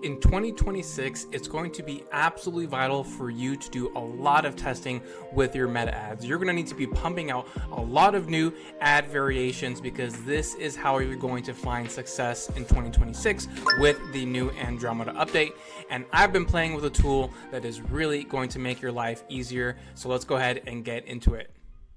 In 2026, it's going to be absolutely vital for you to do a lot of testing with your meta ads. You're going to need to be pumping out a lot of new ad variations because this is how you're going to find success in 2026 with the new Andromeda update. And I've been playing with a tool that is really going to make your life easier. So let's go ahead and get into it.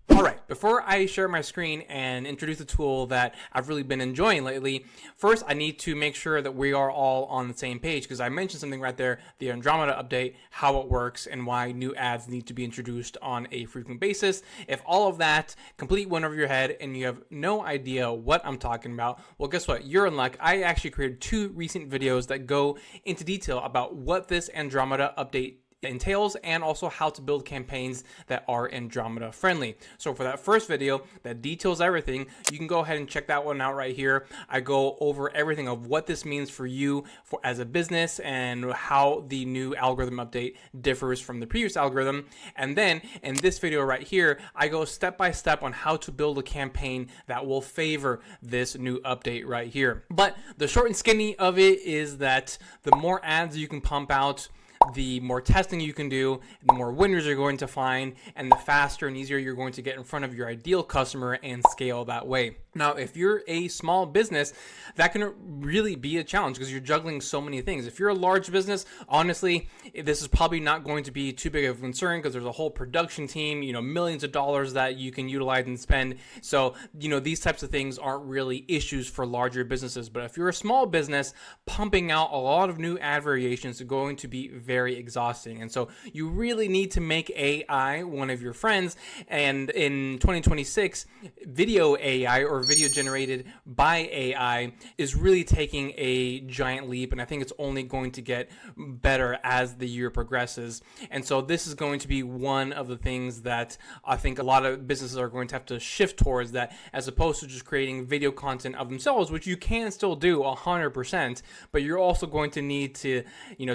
All right, before I share my screen and introduce a tool that I've really been enjoying lately, first I need to make sure that we are all on the same page because I mentioned something right there, the Andromeda update, how it works, and why new ads need to be introduced on a frequent basis. If all of that completely went over your head and you have no idea what I'm talking about, well, guess what? You're in luck. I actually created 2 recent videos that go into detail about what this Andromeda update entails and also how to build campaigns that are Andromeda friendly. So for that first video that details everything, you can go ahead and check that one out right here. I go over everything of what this means for you as a business and how the new algorithm update differs from the previous algorithm. And then in this video right here, I go step by step on how to build a campaign that will favor this new update right here. But the short and skinny of it is that the more ads you can pump out, the more testing you can do, the more winners you're going to find, and the faster and easier you're going to get in front of your ideal customer and scale that way. Now, if you're a small business, that can really be a challenge because you're juggling so many things. If you're a large business, honestly, this is probably not going to be too big of a concern because there's a whole production team, millions of dollars that you can utilize and spend. So, these types of things aren't really issues for larger businesses. But if you're a small business, pumping out a lot of new ad variations is going to be very exhausting. And so you really need to make AI one of your friends. And in 2026, video AI or video generated by AI is really taking a giant leap. And I think it's only going to get better as the year progresses. And so this is going to be one of the things that I think a lot of businesses are going to have to shift towards, that as opposed to just creating video content of themselves, which you can still do 100%, but you're also going to need to,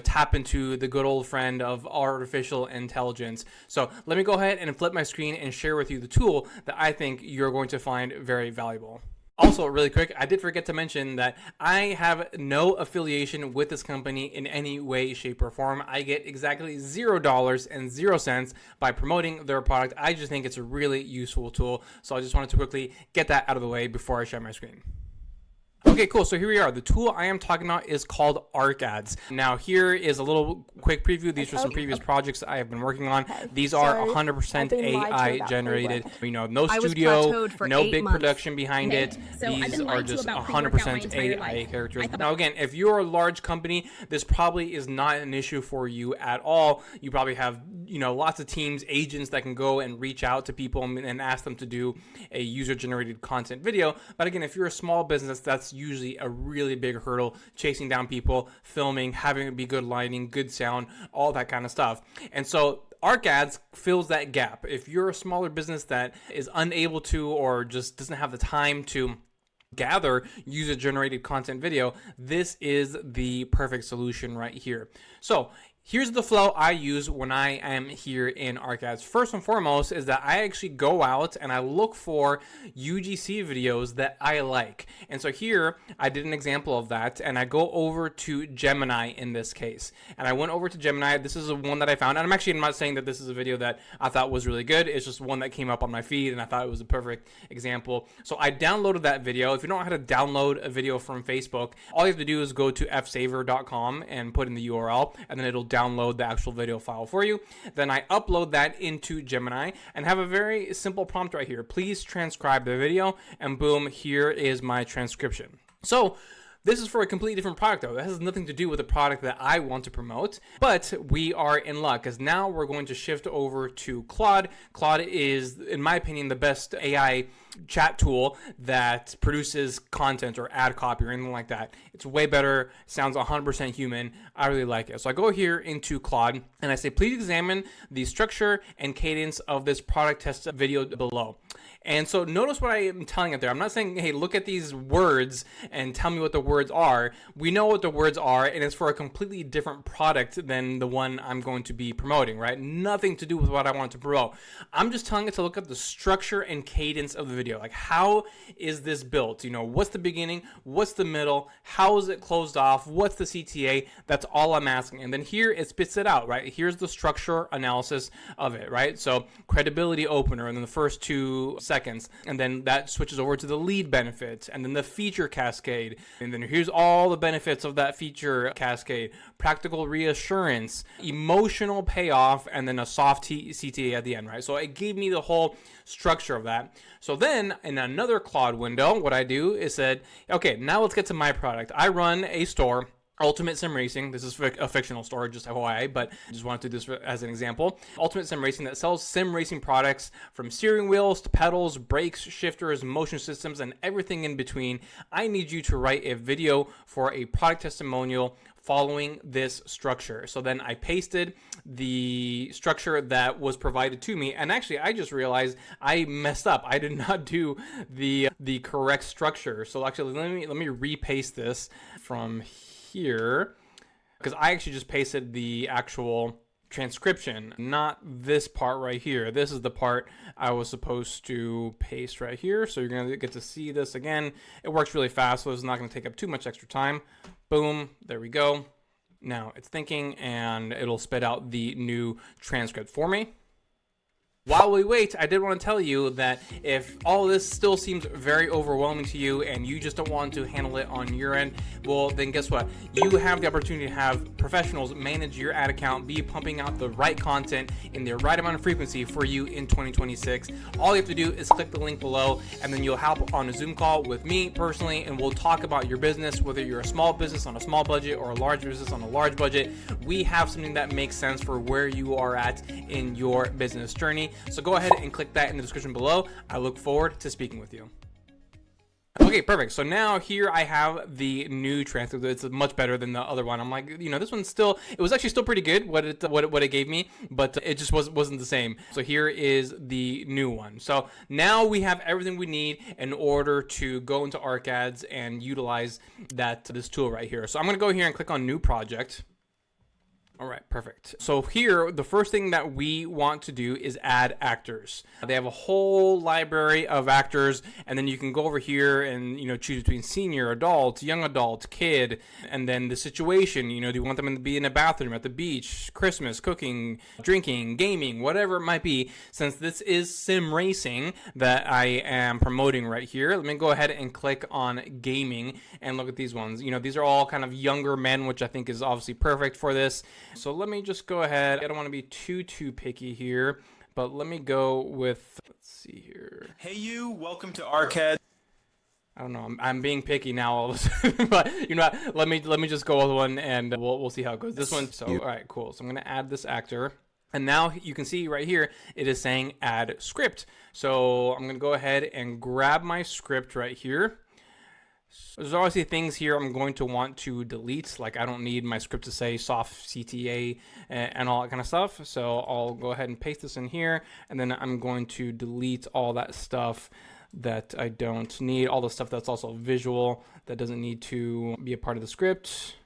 tap into the good old friend of artificial intelligence. So let me go ahead and flip my screen and share with you the tool that I think you're going to find very valuable. Also, really quick, I did forget to mention that I have no affiliation with this company in any way, shape, or form. I get exactly $0 by promoting their product. I just think it's a really useful tool. So I just wanted to quickly get that out of the way before I share my screen. Okay, cool. So here we are. The tool I am talking about is called Arcads. Now, here is a little quick preview. These are some previous projects I have been working on. These are 100% AI generated. No studio, no big production behind it. These are just 100% AI characters. Now, again, if you're a large company, this probably is not an issue for you at all. You probably have, lots of teams, agents that can go and reach out to people and ask them to do a user-generated content video. But again, if you're a small business, that's usually a really big hurdle, chasing down people, filming, having it be good lighting, good sound, all that kind of stuff. And so Arcads fills that gap. If you're a smaller business that is unable to or just doesn't have the time to gather user-generated content video, this is the perfect solution right here. So here's the flow I use when I am here in Arcads. First and foremost is that I actually go out and I look for UGC videos that I like. And so here I did an example of that, and I go over to Gemini in this case. And I went over to Gemini. This is the one that I found. And I'm not saying that this is a video that I thought was really good. It's just one that came up on my feed and I thought it was a perfect example. So I downloaded that video. If you don't know how to download a video from Facebook, all you have to do is go to fsaver.com and put in the URL, and then it'll download the actual video file for you. Then I upload that into Gemini and have a very simple prompt right here. Please transcribe the video, and boom, here is my transcription. So this is for a completely different product though. That has nothing to do with the product that I want to promote, but we are in luck because now we're going to shift over to Claude. Claude is, in my opinion, the best AI chat tool that produces content or ad copy or anything like that. It's way better, sounds 100% human. I really like it. So I go here into Claude and I say, please examine the structure and cadence of this product test video below. And so notice what I am telling it there. I'm not saying, hey, look at these words and tell me what the words are. We know what the words are, and it's for a completely different product than the one I'm going to be promoting, right? Nothing to do with what I want to promote. I'm just telling it to look at the structure and cadence of the video. video. Like, how is this built? You know, what's the beginning? What's the middle? How is it closed off? What's the CTA? That's all I'm asking. And then here it spits it out, right? Here's the structure analysis of it, right? So credibility opener, and then the first 2 seconds, and then that switches over to the lead benefits, and then the feature cascade, and then here's all the benefits of that feature cascade: practical reassurance, emotional payoff, and then a soft CTA at the end, right? So it gave me the whole structure of that. So then in another Claude window, what I do is said, okay, now let's get to my product. I run a store, Ultimate Sim Racing. This is a fictional store, just FYI, but I just wanted to do this as an example. Ultimate Sim Racing, that sells sim racing products from steering wheels to pedals, brakes, shifters, motion systems, and everything in between. I need you to write a video for a product testimonial following this structure. So then I pasted the structure that was provided to me, and actually I just realized I messed up. I did not do the correct structure. So actually let me repaste this from here, because I actually just pasted the actual transcription, not this part right here. This is the part I was supposed to paste right here. So you're going to get to see this again. It works really fast, so it's not going to take up too much extra time. Boom, there we go. Now it's thinking, and it'll spit out the new transcript for me. While we wait, I did want to tell you that if all this still seems very overwhelming to you and you just don't want to handle it on your end, well, then guess what? You have the opportunity to have professionals manage your ad account, be pumping out the right content in the right amount of frequency for you in 2026. All you have to do is click the link below, and then you'll hop on a Zoom call with me personally, and we'll talk about your business, whether you're a small business on a small budget or a large business on a large budget. We have something that makes sense for where you are at in your business journey. So go ahead and click that in the description below. I look forward to speaking with you. Okay, perfect. So now here I have the new transcript. It's much better than the other one. I'm like, you know, this one's still, it was actually still pretty good what it gave me, but it just wasn't the same. So here is the new one. So now we have everything we need in order to go into Arcads and utilize this tool right here. So I'm going to go here and click on new project. All right, perfect. So here, the first thing that we want to do is add actors. They have a whole library of actors, and then you can go over here and, you know, choose between senior, adult, young adult, kid, and then the situation. You know, do you want them to be in a bathroom, at the beach, Christmas, cooking, drinking, gaming, whatever it might be. Since this is sim racing that I am promoting right here, let me go ahead and click on gaming and look at these ones. You know, these are all kind of younger men, which I think is obviously perfect for this. So let me just go ahead. I don't want to be too picky here, but let me go with, let's see here. Hey you, welcome to Arcads. I don't know. I'm being picky now all of a sudden, but you know what? Let me just go with one, and we'll see how it goes. This one. So all right, cool. So I'm gonna add this actor, and now you can see right here it is saying add script. So I'm gonna go ahead and grab my script right here. There's obviously things here I'm going to want to delete, like I don't need my script to say soft CTA and all that kind of stuff. So I'll go ahead and paste this in here, and then I'm going to delete all that stuff that I don't need, all the stuff that's also visual that doesn't need to be a part of the script.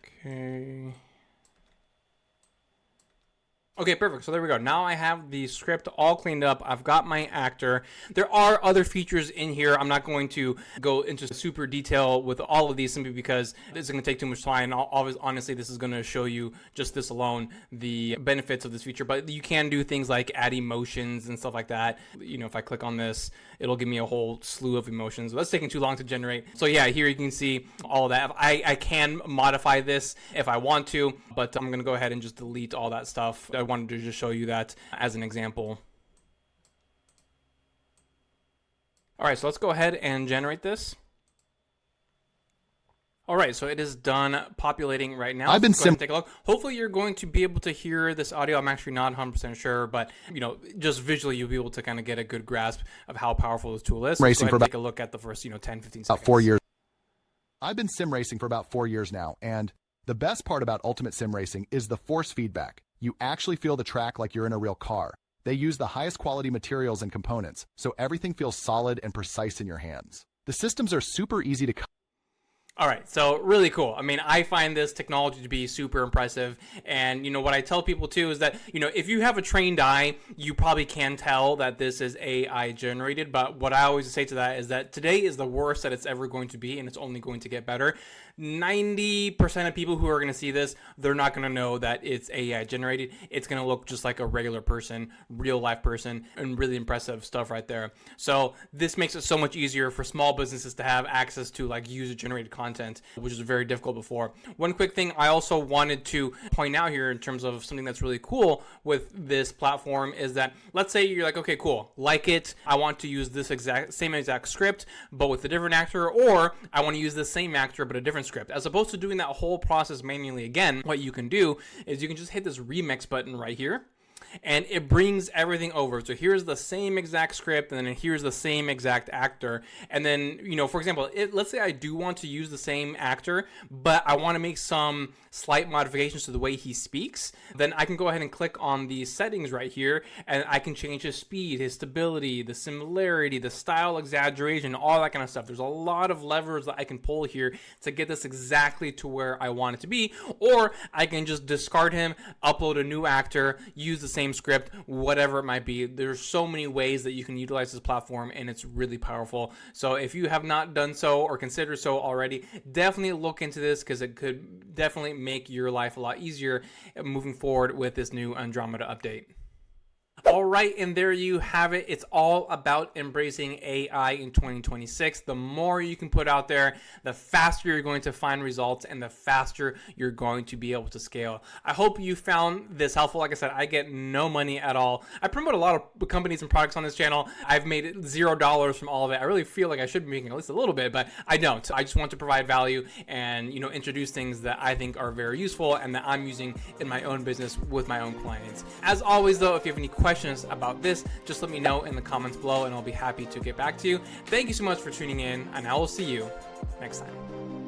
Okay. Okay, perfect. So there we go. Now I have the script all cleaned up. I've got my actor. There are other features in here. I'm not going to go into super detail with all of these simply because it's going to take too much time. Honestly, this is going to show you just this alone, the benefits of this feature. But you can do things like add emotions and stuff like that. You know, if I click on this, it'll give me a whole slew of emotions. That's taking too long to generate. So yeah, here you can see all of that. I can modify this if I want to, but I'm going to go ahead and just delete all that stuff. I wanted to just show you that as an example. All right, so let's go ahead and generate this. All right, so it is done populating right now. I've been take a look. Hopefully you're going to be able to hear this audio. I'm actually not 100% sure, but you know, just visually you'll be able to kind of get a good grasp of how powerful this tool is. Racing for take a look at the first, 10, 15 seconds. About 4 years. I've been sim racing for about 4 years now, and the best part about Ultimate Sim Racing is the force feedback. You actually feel the track like you're in a real car. They use the highest quality materials and components, so everything feels solid and precise in your hands. The systems are super easy to All right, so really cool. I mean, I find this technology to be super impressive. And, what I tell people too is that, if you have a trained eye, you probably can tell that this is AI generated. But what I always say to that is that today is the worst that it's ever going to be, and it's only going to get better. 90% of people who are going to see this, they're not going to know that it's AI generated. It's going to look just like a regular person, real life person, and really impressive stuff right there. So this makes it so much easier for small businesses to have access to like user generated content, which was very difficult before. One quick thing I also wanted to point out here in terms of something that's really cool with this platform is that, let's say you're like, okay, cool, like it, I want to use this same exact script, but with a different actor, or I want to use the same actor, but a different script. As opposed to doing that whole process manually again, what you can do is you can just hit this remix button right here, and it brings everything over. So here's the same exact script, and then here's the same exact actor. And then, for example, let's say I do want to use the same actor, but I want to make some slight modifications to the way he speaks. Then I can go ahead and click on the settings right here, and I can change his speed, his stability, the similarity, the style exaggeration, all that kind of stuff. There's a lot of levers that I can pull here to get this exactly to where I want it to be. Or I can just discard him, upload a new actor, use the same script, whatever it might be. There's so many ways that you can utilize this platform, and it's really powerful. So if you have not done so or considered so already, definitely look into this, because it could definitely make your life a lot easier moving forward with this new Andromeda update. All right, and there you have it. It's all about embracing AI in 2026. The more you can put out there, the faster you're going to find results, and the faster you're going to be able to scale. I hope you found this helpful. Like I said, I get no money at all. I promote a lot of companies and products on this channel. I've made $0 from all of it. I really feel like I should be making at least a little bit, but I don't. I just want to provide value and, introduce things that I think are very useful and that I'm using in my own business with my own clients. As always, though, if you have any questions about this, just let me know in the comments below, and I'll be happy to get back to you. Thank you so much for tuning in, and I will see you next time.